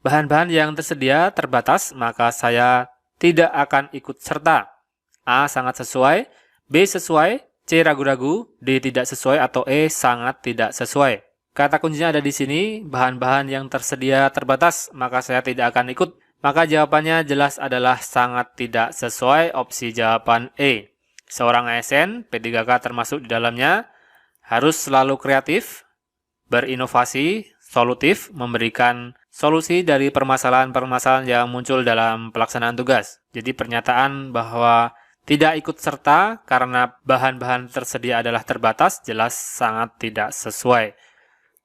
Bahan-bahan yang tersedia terbatas, maka saya tidak akan ikut serta. A. Sangat sesuai. B. Sesuai. C. Ragu-ragu. D. Tidak sesuai. Atau E. Sangat tidak sesuai. Kata kuncinya ada di sini, bahan-bahan yang tersedia terbatas, maka saya tidak akan ikut. Maka jawabannya jelas adalah sangat tidak sesuai, opsi jawaban E. Seorang ASN, P3K termasuk di dalamnya, harus selalu kreatif, berinovasi, solutif, memberikan solusi dari permasalahan-permasalahan yang muncul dalam pelaksanaan tugas. Jadi pernyataan bahwa tidak ikut serta karena bahan-bahan tersedia adalah terbatas, jelas sangat tidak sesuai.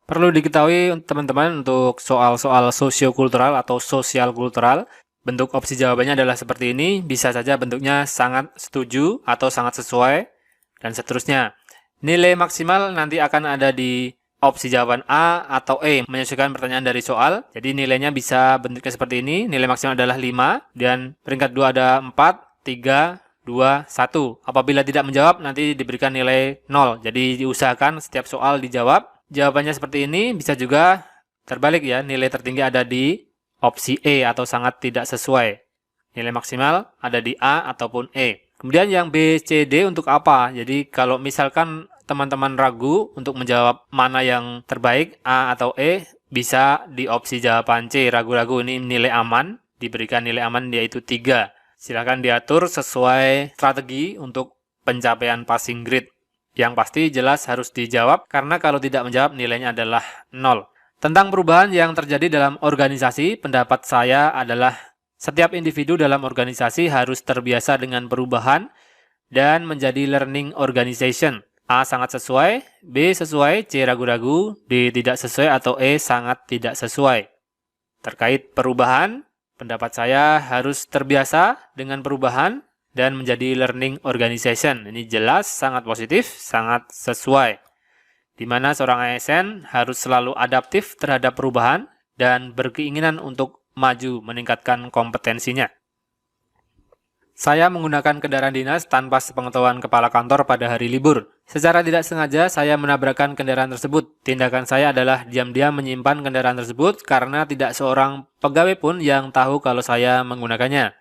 Perlu diketahui teman-teman untuk soal-soal sosiokultural atau sosial kultural, bentuk opsi jawabannya adalah seperti ini, bisa saja bentuknya sangat setuju atau sangat sesuai, dan seterusnya. Nilai maksimal nanti akan ada di opsi jawaban A atau E, menyesuaikan pertanyaan dari soal. Jadi nilainya bisa bentuknya seperti ini, nilai maksimal adalah 5, dan peringkat 2 ada 4, 3, 2, 1. Apabila tidak menjawab, nanti diberikan nilai 0. Jadi diusahakan setiap soal dijawab. Jawabannya seperti ini, bisa juga terbalik ya, nilai tertinggi ada di opsi E atau sangat tidak sesuai. Nilai maksimal ada di A ataupun E. Kemudian yang B, C, D untuk apa? Jadi kalau misalkan teman-teman ragu untuk menjawab mana yang terbaik, A atau E, bisa di opsi jawaban C, ragu-ragu. Ini nilai aman, diberikan nilai aman yaitu 3. Silakan diatur sesuai strategi untuk pencapaian passing grade. Yang pasti jelas harus dijawab, karena kalau tidak menjawab nilainya adalah 0. Tentang perubahan yang terjadi dalam organisasi, pendapat saya adalah setiap individu dalam organisasi harus terbiasa dengan perubahan dan menjadi learning organization. A. Sangat sesuai, B. Sesuai, C. Ragu-ragu, D. Tidak sesuai, atau E. Sangat tidak sesuai. Terkait perubahan, pendapat saya harus terbiasa dengan perubahan dan menjadi learning organization. Ini jelas, sangat positif, sangat sesuai. Di mana seorang ASN harus selalu adaptif terhadap perubahan dan berkeinginan untuk maju meningkatkan kompetensinya. Saya menggunakan kendaraan dinas tanpa sepengetahuan kepala kantor pada hari libur. Secara tidak sengaja, saya menabrakkan kendaraan tersebut. Tindakan saya adalah diam-diam menyimpan kendaraan tersebut karena tidak seorang pegawai pun yang tahu kalau saya menggunakannya.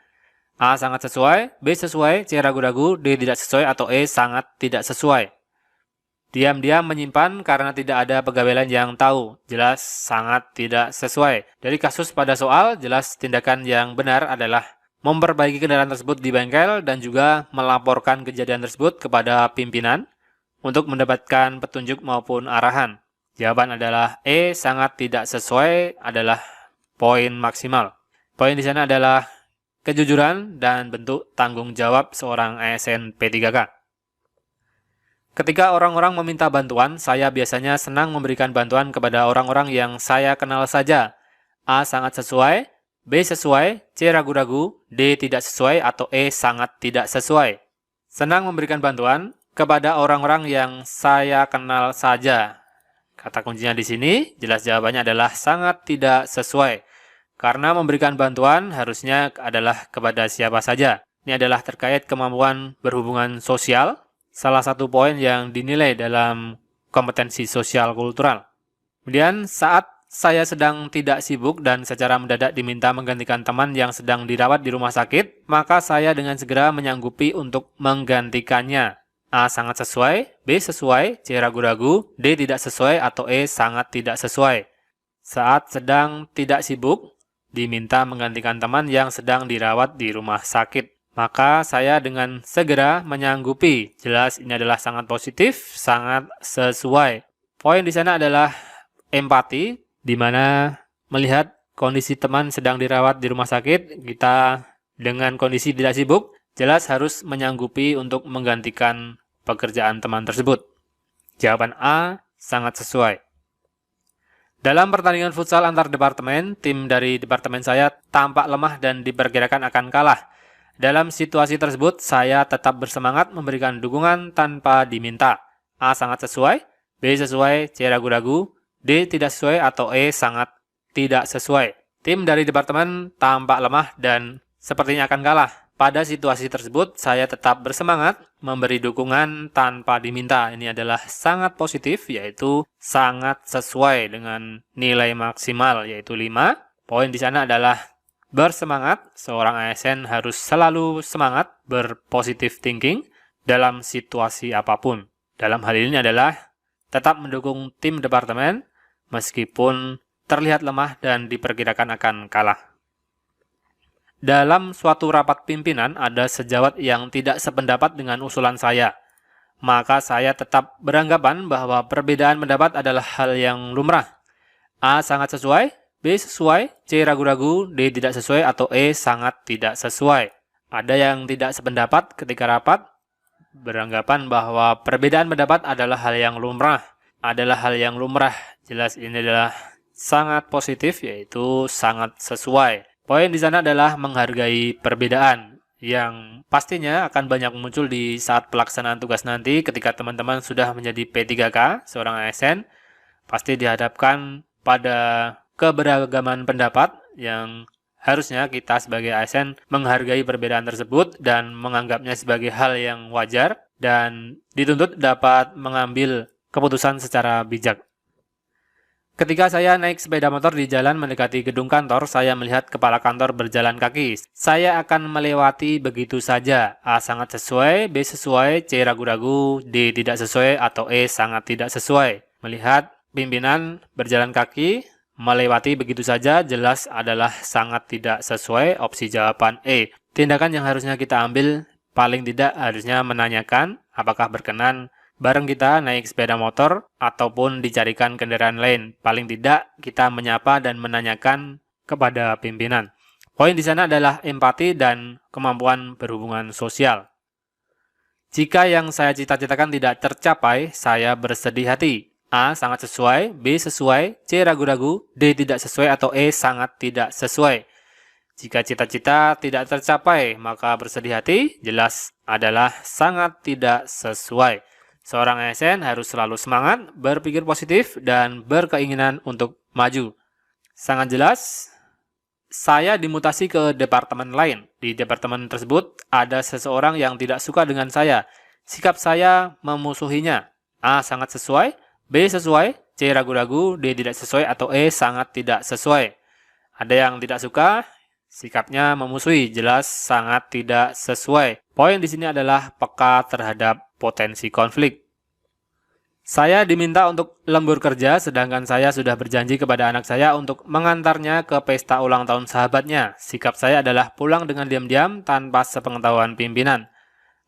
A. Sangat sesuai, B. Sesuai, C. Ragu-ragu, D. Tidak sesuai, atau E. Sangat tidak sesuai. Diam-diam menyimpan karena tidak ada pegawai lain yang tahu. Jelas sangat tidak sesuai. Dari kasus pada soal, jelas tindakan yang benar adalah memperbaiki kendaraan tersebut di bengkel dan juga melaporkan kejadian tersebut kepada pimpinan untuk mendapatkan petunjuk maupun arahan. Jawaban adalah E. Sangat tidak sesuai adalah poin maksimal. Poin di sana adalah kejujuran dan bentuk tanggung jawab seorang ASN P3K. Ketika orang-orang meminta bantuan, saya biasanya senang memberikan bantuan kepada orang-orang yang saya kenal saja. A. Sangat sesuai, B. Sesuai, C. Ragu-ragu, D. Tidak sesuai, atau E. Sangat tidak sesuai. Senang memberikan bantuan kepada orang-orang yang saya kenal saja. Kata kuncinya di sini, jelas jawabannya adalah sangat tidak sesuai. Karena memberikan bantuan harusnya adalah kepada siapa saja. Ini adalah terkait kemampuan berhubungan sosial, salah satu poin yang dinilai dalam kompetensi sosial kultural. Kemudian saat saya sedang tidak sibuk dan secara mendadak diminta menggantikan teman yang sedang dirawat di rumah sakit, maka saya dengan segera menyanggupi untuk menggantikannya. A. Sangat sesuai, B. Sesuai, C. Ragu-ragu, D. Tidak sesuai, atau E. Sangat tidak sesuai. Saat sedang tidak sibuk, diminta menggantikan teman yang sedang dirawat di rumah sakit, maka saya dengan segera menyanggupi. Jelas ini adalah sangat positif, sangat sesuai. Poin di sana adalah empati, di mana melihat kondisi teman sedang dirawat di rumah sakit, kita dengan kondisi tidak sibuk, jelas harus menyanggupi untuk menggantikan pekerjaan teman tersebut. Jawaban A sangat sesuai. Dalam pertandingan futsal antar departemen, tim dari departemen saya tampak lemah dan diperkirakan akan kalah. Dalam situasi tersebut, saya tetap bersemangat memberikan dukungan tanpa diminta. A. Sangat sesuai, B. Sesuai, C. Ragu-ragu, D. Tidak sesuai, atau E. Sangat tidak sesuai. Tim dari departemen tampak lemah dan sepertinya akan kalah. Pada situasi tersebut, saya tetap bersemangat memberi dukungan tanpa diminta. Ini adalah sangat positif, yaitu sangat sesuai dengan nilai maksimal, yaitu 5. Poin di sana adalah bersemangat. Seorang ASN harus selalu semangat, berpositive thinking dalam situasi apapun. Dalam hal ini adalah tetap mendukung tim departemen meskipun terlihat lemah dan diperkirakan akan kalah. Dalam suatu rapat pimpinan ada sejawat yang tidak sependapat dengan usulan saya. Maka saya tetap beranggapan bahwa perbedaan pendapat adalah hal yang lumrah. A sangat sesuai, B sesuai, C ragu-ragu, D tidak sesuai, atau E sangat tidak sesuai. Ada yang tidak sependapat ketika rapat, beranggapan bahwa perbedaan pendapat adalah hal yang lumrah. Jelas ini adalah sangat positif, yaitu sangat sesuai. Poin di sana adalah menghargai perbedaan, yang pastinya akan banyak muncul di saat pelaksanaan tugas nanti ketika teman-teman sudah menjadi P3K, seorang ASN, pasti dihadapkan pada keberagaman pendapat yang harusnya kita sebagai ASN menghargai perbedaan tersebut dan menganggapnya sebagai hal yang wajar dan dituntut dapat mengambil keputusan secara bijak. Ketika saya naik sepeda motor di jalan mendekati gedung kantor, saya melihat kepala kantor berjalan kaki. Saya akan melewati begitu saja. A sangat sesuai, B sesuai, C ragu-ragu, D tidak sesuai, atau E sangat tidak sesuai. Melihat pimpinan berjalan kaki, melewati begitu saja, jelas adalah sangat tidak sesuai, opsi jawaban E. Tindakan yang harusnya kita ambil, paling tidak harusnya menanyakan apakah berkenan bareng kita naik sepeda motor ataupun dicarikan kendaraan lain. Paling tidak kita menyapa dan menanyakan kepada pimpinan. Poin di sana adalah empati dan kemampuan berhubungan sosial. Jika yang saya cita-citakan tidak tercapai, saya bersedih hati. A sangat sesuai, B sesuai, C ragu-ragu, D tidak sesuai, atau E sangat tidak sesuai. Jika cita-cita tidak tercapai, maka bersedih hati jelas adalah sangat tidak sesuai. Seorang ASN harus selalu semangat, berpikir positif, dan berkeinginan untuk maju. Sangat jelas, saya dimutasi ke departemen lain. Di departemen tersebut, ada seseorang yang tidak suka dengan saya. Sikap saya memusuhinya. A sangat sesuai, B sesuai, C ragu-ragu, D tidak sesuai, atau E sangat tidak sesuai. Ada yang tidak suka, sikapnya memusuhi, jelas sangat tidak sesuai. Poin di sini adalah peka terhadap potensi konflik. Saya diminta untuk lembur kerja, sedangkan saya sudah berjanji kepada anak saya untuk mengantarnya ke pesta ulang tahun sahabatnya. Sikap saya adalah pulang dengan diam-diam tanpa sepengetahuan pimpinan.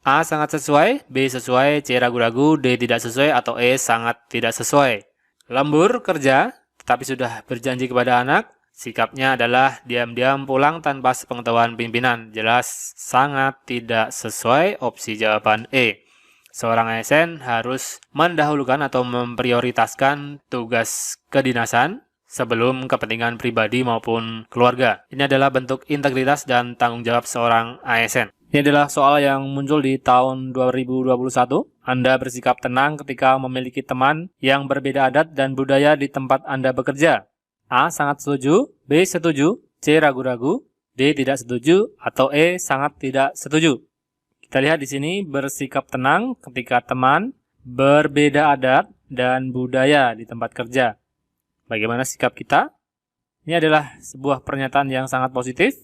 A sangat sesuai, B sesuai, C ragu-ragu, D tidak sesuai, atau E sangat tidak sesuai. Lembur kerja, tetapi sudah berjanji kepada anak, sikapnya adalah diam-diam pulang tanpa sepengetahuan pimpinan. Jelas sangat tidak sesuai, opsi jawaban E. Seorang ASN harus mendahulukan atau memprioritaskan tugas kedinasan sebelum kepentingan pribadi maupun keluarga. Ini adalah bentuk integritas dan tanggung jawab seorang ASN. Ini adalah soal yang muncul di tahun 2021. Anda bersikap tenang ketika memiliki teman yang berbeda adat dan budaya di tempat Anda bekerja. A sangat setuju, B setuju, C ragu-ragu, D tidak setuju, atau E sangat tidak setuju. Kita lihat di sini bersikap tenang ketika teman berbeda adat dan budaya di tempat kerja. Bagaimana sikap kita? Ini adalah sebuah pernyataan yang sangat positif.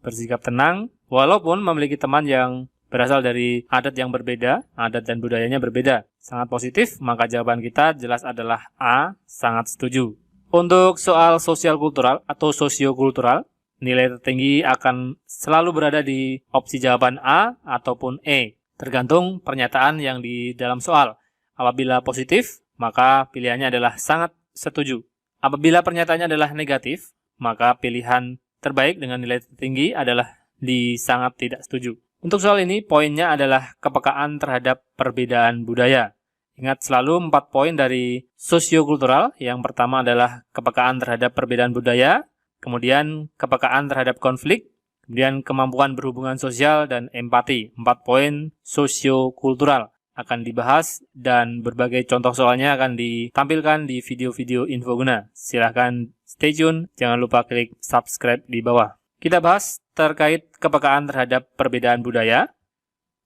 Bersikap tenang walaupun memiliki teman yang berasal dari adat yang berbeda, adat dan budayanya berbeda. Sangat positif, maka jawaban kita jelas adalah A, sangat setuju. Untuk soal sosial kultural atau sosiokultural, nilai tertinggi akan selalu berada di opsi jawaban A ataupun E, tergantung pernyataan yang di dalam soal. Apabila positif, maka pilihannya adalah sangat setuju. Apabila pernyataannya adalah negatif, maka pilihan terbaik dengan nilai tertinggi adalah di sangat tidak setuju. Untuk soal ini, poinnya adalah kepekaan terhadap perbedaan budaya. Ingat selalu 4 poin dari sosiokultural. Yang pertama adalah kepekaan terhadap perbedaan budaya, kemudian kepekaan terhadap konflik, kemudian kemampuan berhubungan sosial, dan empati. 4 poin sosiokultural akan dibahas dan berbagai contoh soalnya akan ditampilkan di video-video infoguna. Silahkan stay tune, jangan lupa klik subscribe di bawah. Kita bahas terkait kepekaan terhadap perbedaan budaya,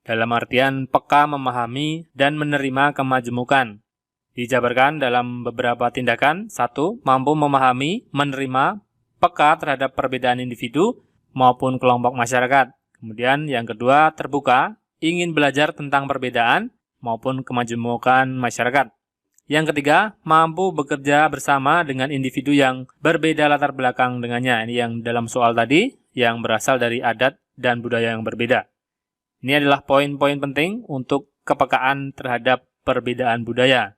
dalam artian peka memahami dan menerima kemajemukan. Dijabarkan dalam beberapa tindakan. 1. Mampu memahami, menerima peka terhadap perbedaan individu maupun kelompok masyarakat. Kemudian yang kedua, terbuka, ingin belajar tentang perbedaan maupun kemajemukan masyarakat. Yang ketiga, mampu bekerja bersama dengan individu yang berbeda latar belakang dengannya. Ini yang dalam soal tadi, yang berasal dari adat dan budaya yang berbeda. Ini adalah poin-poin penting untuk kepekaan terhadap perbedaan budaya.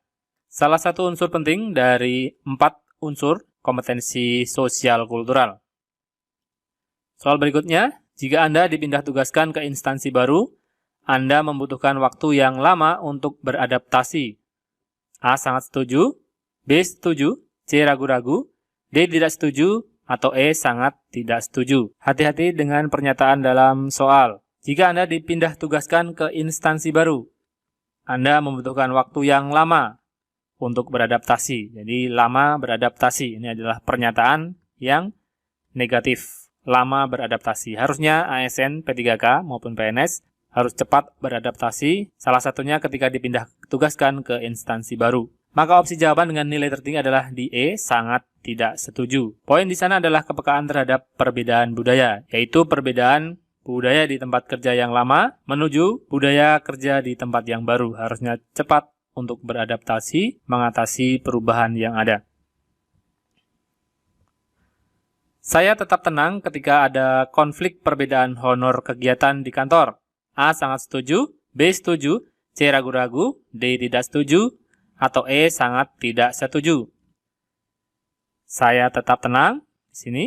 Salah satu unsur penting dari 4 unsur kompetensi sosial kultural. Soal berikutnya, jika Anda dipindah tugaskan ke instansi baru, Anda membutuhkan waktu yang lama untuk beradaptasi. A. Sangat setuju, B. Setuju, C. Ragu-ragu, D. Tidak setuju, atau E. Sangat tidak setuju. Hati-hati dengan pernyataan dalam soal. Jika Anda dipindah tugaskan ke instansi baru, Anda membutuhkan waktu yang lama untuk beradaptasi. Jadi, lama beradaptasi. Ini adalah pernyataan yang negatif. Lama beradaptasi. Harusnya ASN, P3K maupun PNS harus cepat beradaptasi, salah satunya ketika dipindah tugaskan ke instansi baru. Maka opsi jawaban dengan nilai tertinggi adalah di E, sangat tidak setuju. Poin di sana adalah kepekaan terhadap perbedaan budaya, yaitu perbedaan budaya di tempat kerja yang lama menuju budaya kerja di tempat yang baru. Harusnya cepat untuk beradaptasi, mengatasi perubahan yang ada. Saya tetap tenang ketika ada konflik perbedaan honor kegiatan di kantor. A. Sangat setuju, B. Setuju, C. Ragu-ragu, D. Tidak setuju, atau E. Sangat tidak setuju. Saya tetap tenang di sini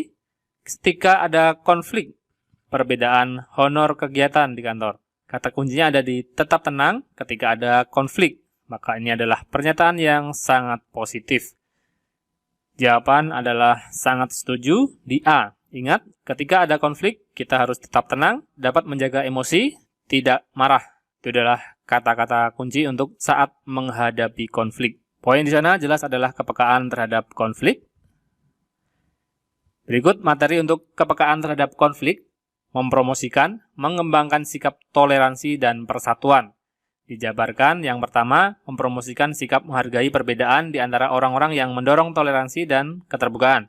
ketika ada konflik perbedaan honor kegiatan di kantor. Kata kuncinya ada di tetap tenang ketika ada konflik. Maka ini adalah pernyataan yang sangat positif. Jawaban adalah sangat setuju di A. Ingat, ketika ada konflik, kita harus tetap tenang, dapat menjaga emosi, tidak marah. Itu adalah kata-kata kunci untuk saat menghadapi konflik. Poin di sana jelas adalah kepekaan terhadap konflik. Berikut materi untuk kepekaan terhadap konflik, mempromosikan, mengembangkan sikap toleransi dan persatuan. Dijabarkan yang pertama, mempromosikan sikap menghargai perbedaan di antara orang-orang yang mendorong toleransi dan keterbukaan.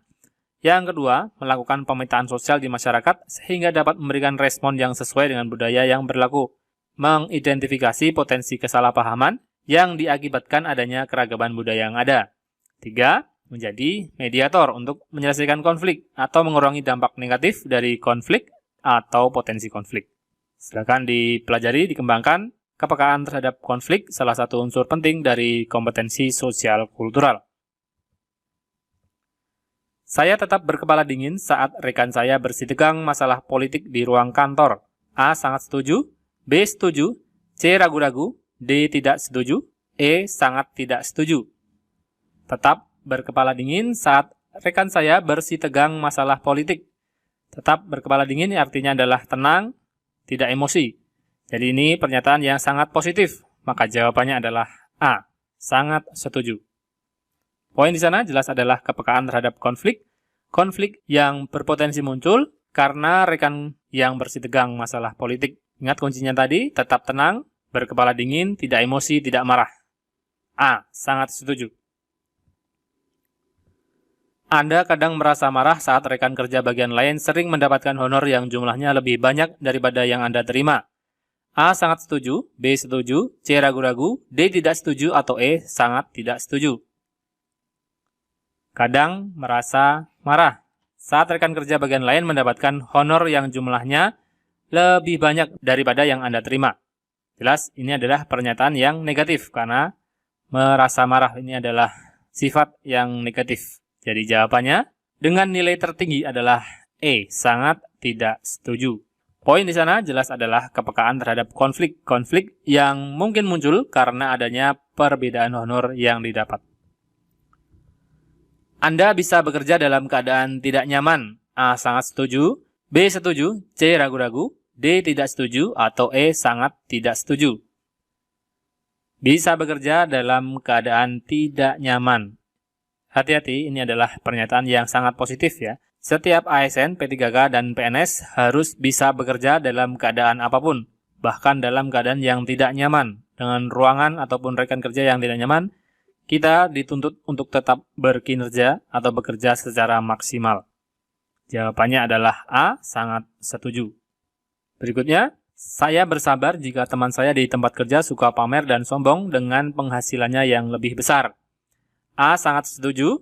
Yang kedua, melakukan pemetaan sosial di masyarakat sehingga dapat memberikan respon yang sesuai dengan budaya yang berlaku. Mengidentifikasi potensi kesalahpahaman yang diakibatkan adanya keragaman budaya yang ada. 3. Menjadi mediator untuk menyelesaikan konflik atau mengurangi dampak negatif dari konflik atau potensi konflik. Silakan dipelajari, dikembangkan. Kepekaan terhadap konflik salah satu unsur penting dari kompetensi sosial kultural. Saya tetap berkepala dingin saat rekan saya bersitegang masalah politik di ruang kantor. A. Sangat setuju, B. Setuju, C. Ragu-ragu, D. Tidak setuju, E. Sangat tidak setuju. Tetap berkepala dingin saat rekan saya bersitegang masalah politik. Tetap berkepala dingin artinya adalah tenang, tidak emosi. Jadi ini pernyataan yang sangat positif, maka jawabannya adalah A. Sangat setuju. Poin di sana jelas adalah kepekaan terhadap konflik. Konflik yang berpotensi muncul karena rekan yang bersitegang masalah politik. Ingat kuncinya tadi, tetap tenang, berkepala dingin, tidak emosi, tidak marah. A. Sangat setuju. Anda kadang merasa marah saat rekan kerja bagian lain sering mendapatkan honor yang jumlahnya lebih banyak daripada yang Anda terima. A. Sangat setuju, B. Setuju, C. Ragu-ragu, D. Tidak setuju, atau E. Sangat tidak setuju. Kadang merasa marah saat rekan kerja bagian lain mendapatkan honor yang jumlahnya lebih banyak daripada yang Anda terima. Jelas, ini adalah pernyataan yang negatif karena merasa marah ini adalah sifat yang negatif. Jadi jawabannya dengan nilai tertinggi adalah E. Sangat tidak setuju. Poin di sana jelas adalah kepekaan terhadap konflik yang mungkin muncul karena adanya perbedaan honor yang didapat. Anda bisa bekerja dalam keadaan tidak nyaman. A. Sangat setuju, B. Setuju, C. Ragu-ragu, D. Tidak setuju, atau E. Sangat tidak setuju. Bisa bekerja dalam keadaan tidak nyaman. Hati-hati, ini adalah pernyataan yang sangat positif ya. Setiap ASN, P3K, dan PNS harus bisa bekerja dalam keadaan apapun, bahkan dalam keadaan yang tidak nyaman. Dengan ruangan ataupun rekan kerja yang tidak nyaman, kita dituntut untuk tetap berkinerja atau bekerja secara maksimal. Jawabannya adalah A, sangat setuju. Berikutnya, saya bersabar jika teman saya di tempat kerja suka pamer dan sombong dengan penghasilannya yang lebih besar. A, sangat setuju.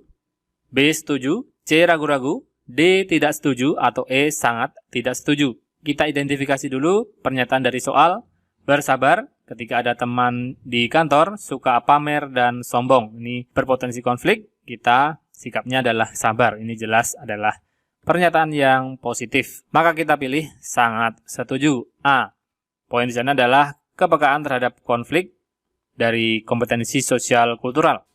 B, setuju. C, ragu-ragu. D, tidak setuju. Atau E, sangat tidak setuju. Kita identifikasi dulu pernyataan dari soal. Bersabar ketika ada teman di kantor suka pamer dan sombong. Ini berpotensi konflik. Kita sikapnya adalah sabar. Ini jelas adalah pernyataan yang positif. Maka kita pilih sangat setuju. A. Poin di sana adalah kepekaan terhadap konflik dari kompetensi sosial kultural.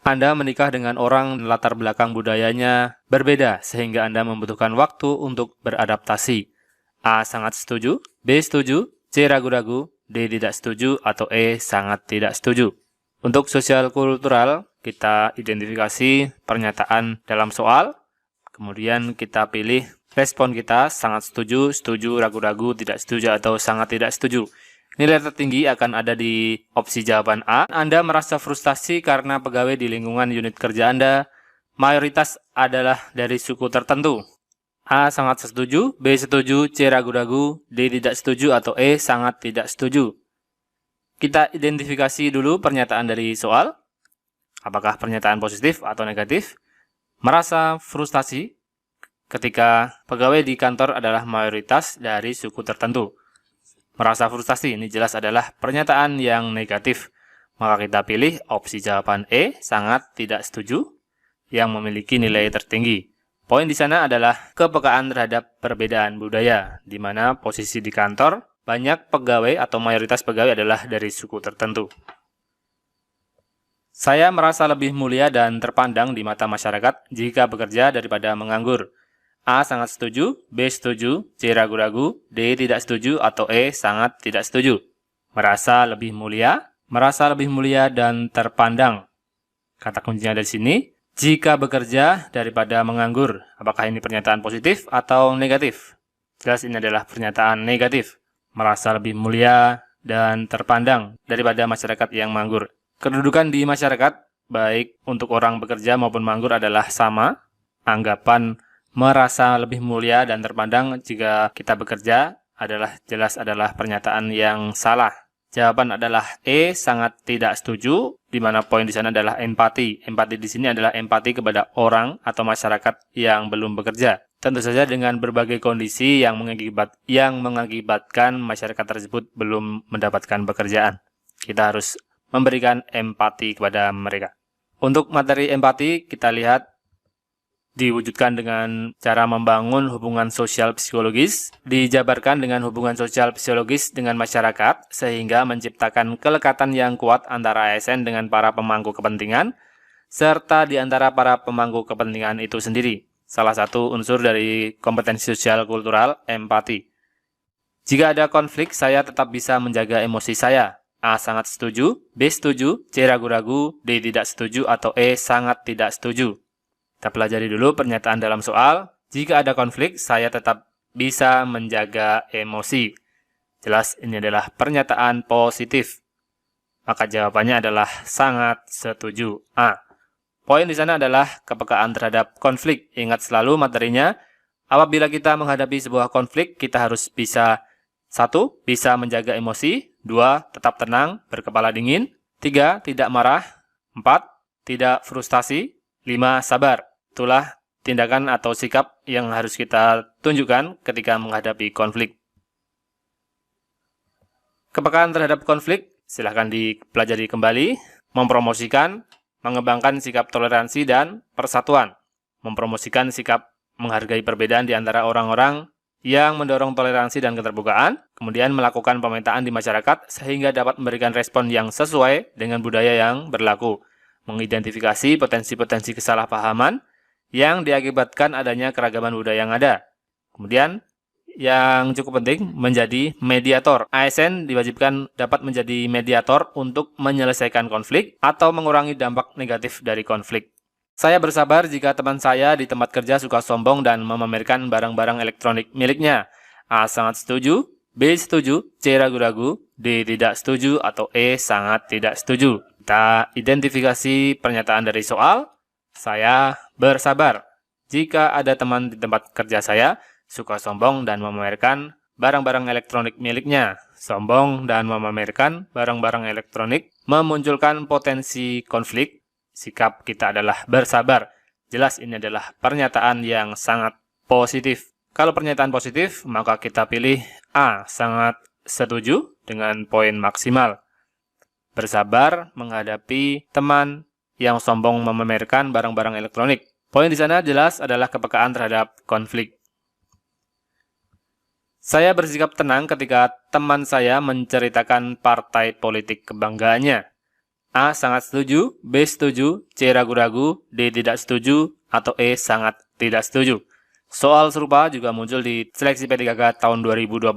Anda menikah dengan orang latar belakang budayanya berbeda sehingga Anda membutuhkan waktu untuk beradaptasi. A. Sangat setuju. B. Setuju. C. Ragu-ragu. D. Tidak setuju. Atau E. Sangat tidak setuju. Untuk sosial kultural, kita identifikasi pernyataan dalam soal. Kemudian kita pilih respon kita, sangat setuju, setuju, ragu-ragu, tidak setuju, atau sangat tidak setuju. Nilai tertinggi akan ada di opsi jawaban A. Anda merasa frustasi karena pegawai di lingkungan unit kerja Anda mayoritas adalah dari suku tertentu. A. Sangat setuju, B. Setuju, C. Ragu-ragu, D. Tidak setuju, atau E. Sangat tidak setuju. Kita identifikasi dulu pernyataan dari soal. Apakah pernyataan positif atau negatif? Merasa frustasi ketika pegawai di kantor adalah mayoritas dari suku tertentu. Merasa frustasi, ini jelas adalah pernyataan yang negatif. Maka kita pilih opsi jawaban E, sangat tidak setuju, yang memiliki nilai tertinggi. Poin di sana adalah kepekaan terhadap perbedaan budaya, di mana posisi di kantor banyak pegawai atau mayoritas pegawai adalah dari suku tertentu. Saya merasa lebih mulia dan terpandang di mata masyarakat jika bekerja daripada menganggur. A. Sangat setuju, B. Setuju, C. Ragu-ragu, D. Tidak setuju, atau E. Sangat tidak setuju. Merasa lebih mulia dan terpandang. Kata kuncinya dari sini, jika bekerja daripada menganggur. Apakah ini pernyataan positif atau negatif? Jelas ini adalah pernyataan negatif. Merasa lebih mulia dan terpandang daripada masyarakat yang menganggur. Kedudukan di masyarakat, baik untuk orang bekerja maupun menganggur adalah sama. Anggapan merasa lebih mulia dan terpandang jika kita bekerja jelas adalah pernyataan yang salah. Jawaban adalah E, sangat tidak setuju, di mana poin di sana adalah empati. Empati di sini adalah empati kepada orang atau masyarakat yang belum bekerja. Tentu saja dengan berbagai kondisi yang mengakibatkan masyarakat tersebut belum mendapatkan pekerjaan. Kita harus memberikan empati kepada mereka. Untuk materi empati, kita lihat diwujudkan dengan cara membangun hubungan sosial psikologis, dijabarkan dengan hubungan sosial psikologis dengan masyarakat, sehingga menciptakan kelekatan yang kuat antara ASN dengan para pemangku kepentingan, serta di antara para pemangku kepentingan itu sendiri. Salah satu unsur dari kompetensi sosial kultural, empati. Jika ada konflik, saya tetap bisa menjaga emosi saya. A. Sangat setuju, B. Setuju, C. Ragu-ragu, D. Tidak setuju, atau E. Sangat tidak setuju. Kita pelajari dulu pernyataan dalam soal. Jika ada konflik, saya tetap bisa menjaga emosi. Jelas ini adalah pernyataan positif. Maka jawabannya adalah sangat setuju. A. Poin di sana adalah kepekaan terhadap konflik. Ingat selalu materinya, apabila kita menghadapi sebuah konflik, kita harus bisa 1. Bisa menjaga emosi. 2. Tetap tenang, berkepala dingin. 3. Tidak marah. 4. Tidak frustasi. 5. Sabar. Itulah tindakan atau sikap yang harus kita tunjukkan ketika menghadapi konflik. Kepekaan terhadap konflik, silahkan dipelajari kembali. Mempromosikan, mengembangkan sikap toleransi dan persatuan. Mempromosikan sikap menghargai perbedaan di antara orang-orang yang mendorong toleransi dan keterbukaan. Kemudian melakukan pemetaan di masyarakat sehingga dapat memberikan respon yang sesuai dengan budaya yang berlaku. Mengidentifikasi potensi-potensi kesalahpahaman yang diakibatkan adanya keragaman budaya yang ada. Kemudian, yang cukup penting, menjadi mediator. ASN diwajibkan dapat menjadi mediator untuk menyelesaikan konflik atau mengurangi dampak negatif dari konflik. Saya bersabar jika teman saya di tempat kerja suka sombong dan memamerkan barang-barang elektronik miliknya. A. Sangat setuju, B. Setuju, C. Ragu-ragu, D. Tidak setuju, atau E. Sangat tidak setuju. Kita identifikasi pernyataan dari soal. Saya bersabar Jika ada teman di tempat kerja saya suka sombong dan memamerkan barang-barang elektronik miliknya. Sombong dan memamerkan barang-barang elektronik memunculkan potensi konflik. Sikap kita adalah bersabar. Jelas ini adalah pernyataan yang sangat positif. Kalau pernyataan positif, maka kita pilih A, sangat setuju dengan poin maksimal. Bersabar menghadapi teman yang sombong memamerkan barang-barang elektronik. Poin di sana jelas adalah kepekaan terhadap konflik. Saya bersikap tenang ketika teman saya menceritakan partai politik kebanggaannya. A, sangat setuju, B, setuju, C, ragu-ragu, D, tidak setuju, atau E, sangat tidak setuju. Soal serupa juga muncul di seleksi P3K tahun 2021.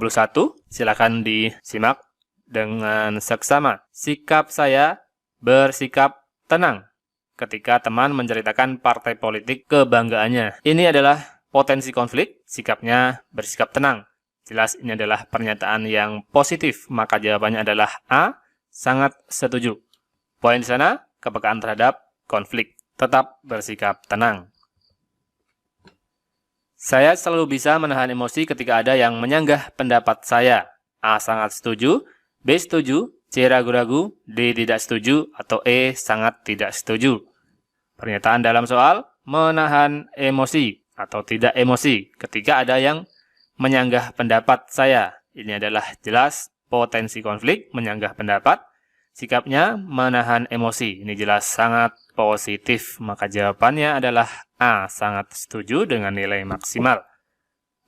Silakan disimak dengan seksama. Sikap saya bersikap tenang ketika teman menceritakan partai politik kebanggaannya. Ini adalah potensi konflik, sikapnya bersikap tenang. Jelas ini adalah pernyataan yang positif, maka jawabannya adalah A, sangat setuju. Poin di sana, kepekaan terhadap konflik, tetap bersikap tenang. Saya selalu bisa menahan emosi ketika ada yang menyanggah pendapat saya. A, sangat setuju, B, setuju, C, ragu-ragu, D, tidak setuju, atau E, sangat tidak setuju. Pernyataan dalam soal menahan emosi atau tidak emosi ketika ada yang menyanggah pendapat saya. Ini adalah jelas potensi konflik, menyanggah pendapat. Sikapnya menahan emosi. Ini jelas sangat positif. Maka jawabannya adalah A, sangat setuju dengan nilai maksimal.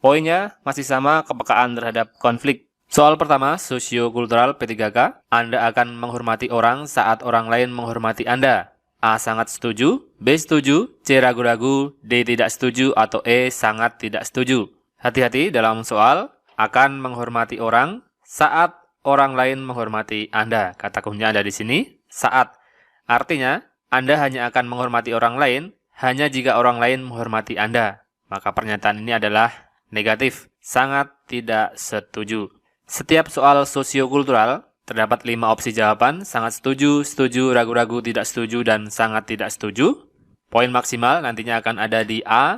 Poinnya masih sama, kepekaan terhadap konflik. Soal pertama, sosiokultural P3K. Anda akan menghormati orang saat orang lain menghormati Anda. A, sangat setuju, B, setuju, C, ragu-ragu, D, tidak setuju, atau E, sangat tidak setuju. Hati-hati dalam soal, akan menghormati orang saat orang lain menghormati Anda. Kata kuncinya ada di sini, saat. Artinya, Anda hanya akan menghormati orang lain hanya jika orang lain menghormati Anda. Maka pernyataan ini adalah negatif, sangat tidak setuju. Setiap soal sosiokultural terdapat 5 opsi jawaban, sangat setuju, setuju, ragu-ragu, tidak setuju, dan sangat tidak setuju. Poin maksimal nantinya akan ada di A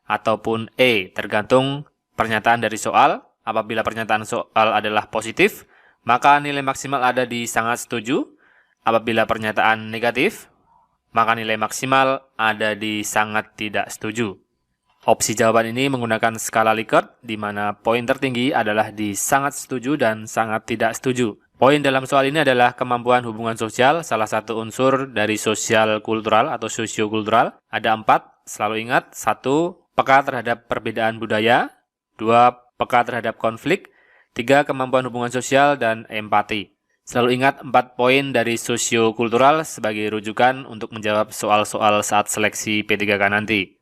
ataupun E, tergantung pernyataan dari soal. Apabila pernyataan soal adalah positif, maka nilai maksimal ada di sangat setuju. Apabila pernyataan negatif, maka nilai maksimal ada di sangat tidak setuju. Opsi jawaban ini menggunakan skala Likert, di mana poin tertinggi adalah di sangat setuju dan sangat tidak setuju. Poin dalam soal ini adalah kemampuan hubungan sosial, salah satu unsur dari sosial kultural atau sosiokultural. Ada 4, selalu ingat. 1, peka terhadap perbedaan budaya. 2, peka terhadap konflik. 3, kemampuan hubungan sosial dan empati. Selalu ingat 4 poin dari sosiokultural sebagai rujukan untuk menjawab soal-soal saat seleksi P3K nanti.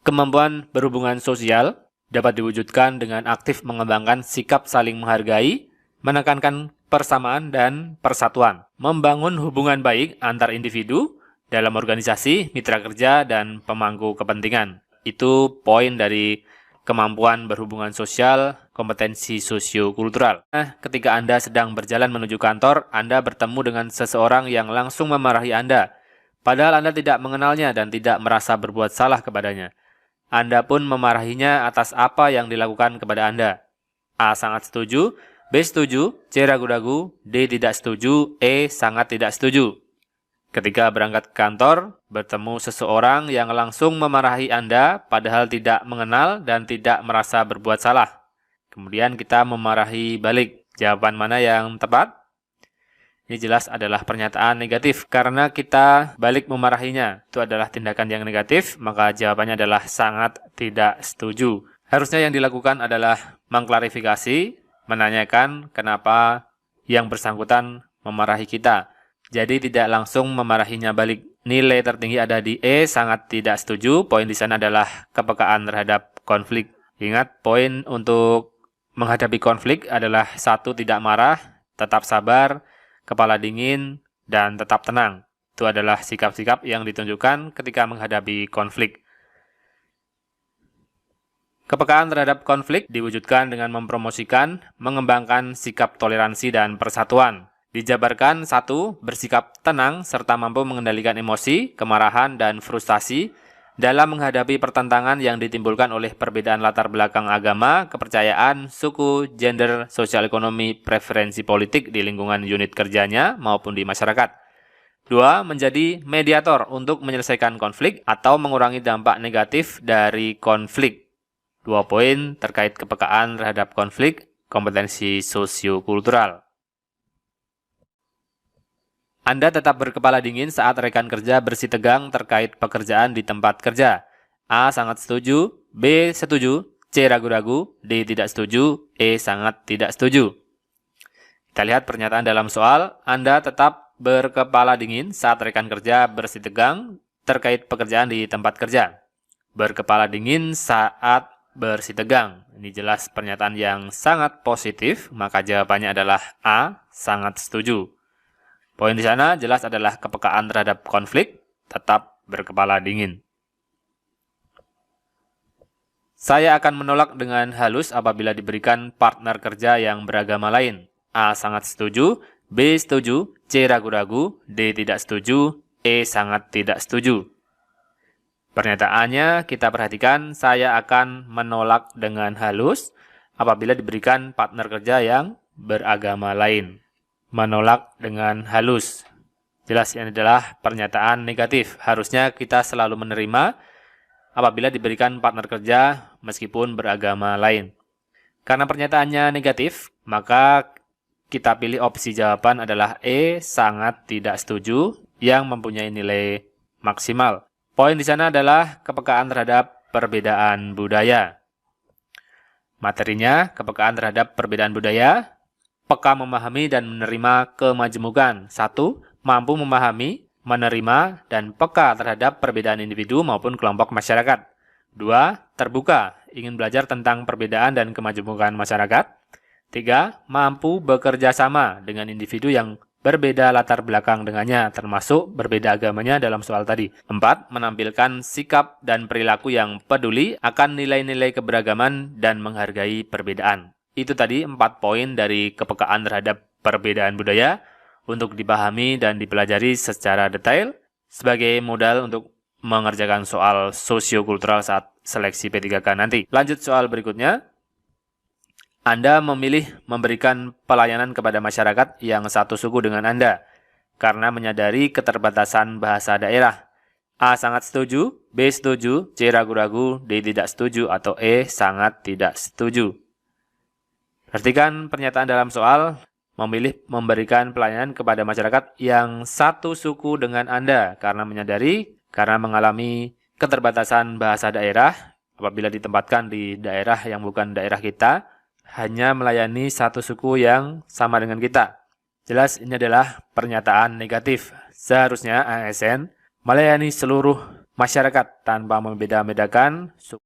Kemampuan berhubungan sosial dapat diwujudkan dengan aktif mengembangkan sikap saling menghargai, menekankan persamaan dan persatuan, membangun hubungan baik antar individu dalam organisasi, mitra kerja, dan pemangku kepentingan. Itu poin dari kemampuan berhubungan sosial, kompetensi sosiokultural. Ketika Anda sedang berjalan menuju kantor, Anda bertemu dengan seseorang yang langsung memarahi Anda, padahal Anda tidak mengenalnya dan tidak merasa berbuat salah kepadanya. Anda pun memarahinya atas apa yang dilakukan kepada Anda. A, sangat setuju, B, setuju, C, ragu-ragu, D, tidak setuju, E, sangat tidak setuju. Ketika berangkat ke kantor, bertemu seseorang yang langsung memarahi Anda padahal tidak mengenal dan tidak merasa berbuat salah. Kemudian kita memarahi balik. Jawaban mana yang tepat? Ini jelas adalah pernyataan negatif karena kita balik memarahinya. Itu adalah tindakan yang negatif, maka jawabannya adalah sangat tidak setuju. Harusnya yang dilakukan adalah mengklarifikasi, menanyakan kenapa yang bersangkutan memarahi kita. Jadi tidak langsung memarahinya balik. Nilai tertinggi ada di E, sangat tidak setuju. Poin di sana adalah kepekaan terhadap konflik. Ingat, poin untuk menghadapi konflik adalah 1, tidak marah, tetap sabar, kepala dingin, dan tetap tenang. Itu adalah sikap-sikap yang ditunjukkan ketika menghadapi konflik. Kepekaan terhadap konflik diwujudkan dengan mempromosikan, mengembangkan sikap toleransi dan persatuan. Dijabarkan 1, bersikap tenang serta mampu mengendalikan emosi, kemarahan, dan frustasi. dalam menghadapi pertentangan yang ditimbulkan oleh perbedaan latar belakang agama, kepercayaan, suku, gender, sosial ekonomi, preferensi politik di lingkungan unit kerjanya maupun di masyarakat. 2. Menjadi mediator untuk menyelesaikan konflik atau mengurangi dampak negatif dari konflik. 2 poin terkait kepekaan terhadap konflik, kompetensi sosiokultural. Anda tetap berkepala dingin saat rekan kerja bersitegang terkait pekerjaan di tempat kerja. A. Sangat setuju. B. Setuju. C. Ragu-ragu. D. Tidak setuju. E. Sangat tidak setuju. Kita lihat pernyataan dalam soal. Anda tetap berkepala dingin saat rekan kerja bersitegang terkait pekerjaan di tempat kerja. Berkepala dingin saat bersitegang. Ini jelas pernyataan yang sangat positif, maka jawabannya adalah A. Sangat setuju. Poin di sana jelas adalah kepekaan terhadap konflik, tetap berkepala dingin. Saya akan menolak dengan halus apabila diberikan partner kerja yang beragama lain. A. Sangat setuju. B. Setuju. C. Ragu-ragu. D. Tidak setuju. E. Sangat tidak setuju. Pernyataannya kita perhatikan, saya akan menolak dengan halus apabila diberikan partner kerja yang beragama lain. Menolak dengan halus. Jelas ini adalah pernyataan negatif. Harusnya kita selalu menerima apabila diberikan partner kerja meskipun beragama lain. Karena pernyataannya negatif, maka kita pilih opsi jawaban adalah E, sangat tidak setuju, yang mempunyai nilai maksimal. Poin di sana adalah kepekaan terhadap perbedaan budaya. Materinya, kepekaan terhadap perbedaan budaya. Peka memahami dan menerima kemajemukan. 1. Mampu memahami, menerima, dan peka terhadap perbedaan individu maupun kelompok masyarakat. 2. Terbuka, ingin belajar tentang perbedaan dan kemajemukan masyarakat. 3. Mampu bekerja sama dengan individu yang berbeda latar belakang dengannya, termasuk berbeda agamanya dalam soal tadi. 4. Menampilkan sikap dan perilaku yang peduli akan nilai-nilai keberagaman dan menghargai perbedaan. Itu tadi 4 poin dari kepekaan terhadap perbedaan budaya untuk dipahami dan dipelajari secara detail sebagai modal untuk mengerjakan soal sosiokultural saat seleksi P3K nanti. Lanjut soal berikutnya. Anda memilih memberikan pelayanan kepada masyarakat yang satu suku dengan Anda karena menyadari keterbatasan bahasa daerah. A. Sangat setuju. B. Setuju. C. Ragu-ragu. D. Tidak setuju. Atau E. Sangat tidak setuju. Perhatikan pernyataan dalam soal, memilih memberikan pelayanan kepada masyarakat yang satu suku dengan Anda karena mengalami keterbatasan bahasa daerah apabila ditempatkan di daerah yang bukan daerah kita, hanya melayani satu suku yang sama dengan kita. Jelas ini adalah pernyataan negatif. Seharusnya ASN melayani seluruh masyarakat tanpa membeda-bedakan suku.